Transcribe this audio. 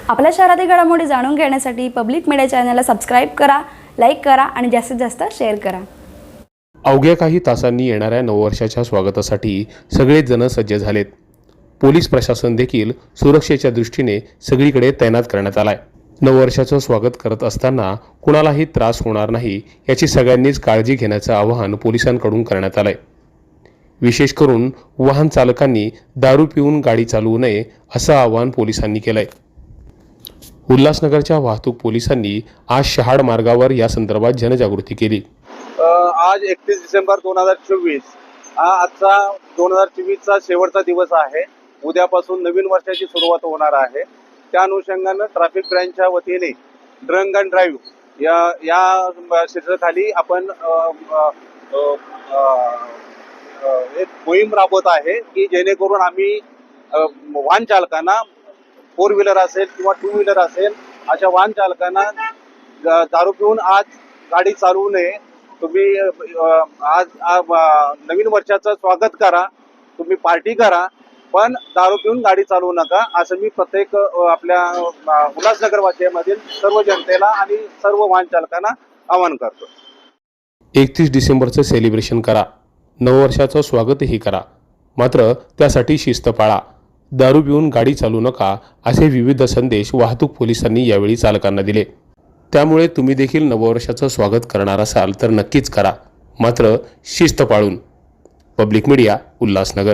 आपल्या शहरातील घडामोडी जाणून घेण्यासाठी पब्लिक मीडिया चॅनलला सबस्क्राईब करा, लाईक करा आणि जास्तीत जास्त शेअर करा। अवघ्या काही तासांनी येणाऱ्या नववर्षाच्या स्वागतासाठी सगळेच जण सज्ज झालेत। पोलीस प्रशासन देखील सुरक्षेच्या दृष्टीने सगळीकडे तैनात करण्यात आलाय। नववर्षाचं स्वागत करत असताना कुणालाही त्रास होणार नाही याची सगळ्यांनीच काळजी घेण्याचं आवाहन पोलिसांकडून करण्यात आलंय। विशेष करून वाहन चालकांनी दारू पिऊन गाडी चालवू नये असं आवाहन पोलिसांनी केलंय। उल्हासनगरच्या वाहतूक पोलिसांनी आज शहाड मार्गावर या संदर्भात जनजागृती केली। आज 31 डिसेंबर 2024 हा आजचा 2024चा शेवटचा दिवस आहे। उद्यापासून नवीन वर्षाची सुरुवात होणार आहे। त्या अनुषंगाने ट्रॅफिक ब्रँचच्या वतीने ड्रंक अँड ड्राईव्ह या शीर्षकाखाली आपण एक मोहीम राबवत आहे की जेणेकरून आम्ही वाहन चालकांना 4 व्हीलर असेल किंवा 2 व्हीलर असेल अशा वाहन चालकांना दारू पिऊन आज गाडी चालवू नये। तुम्ही आज नवीन वर्षाचं स्वागत करा, तुम्ही पार्टी करा, पण दारू पिऊन गाडी चालवू नका असं मी प्रत्येक आपल्या उल्हासनगरवासियांमधील सर्व जनतेला आणि सर्व वाहन चालकांना आवाहन करतो। 31 डिसेंबरचं सेलिब्रेशन करा, नववर्षाचं स्वागतही करा, मात्र त्यासाठी शिस्त पाळा, दारू पिऊन गाडी चालवू नका असे विविध संदेश वाहतूक पोलिसांनी यावेळी चालकांना दिले। त्यामुळे तुम्ही देखील नववर्षाचं स्वागत करणार असाल तर नक्कीच करा, मात्र शिस्त पाळून। Public media, Ulhasnagar.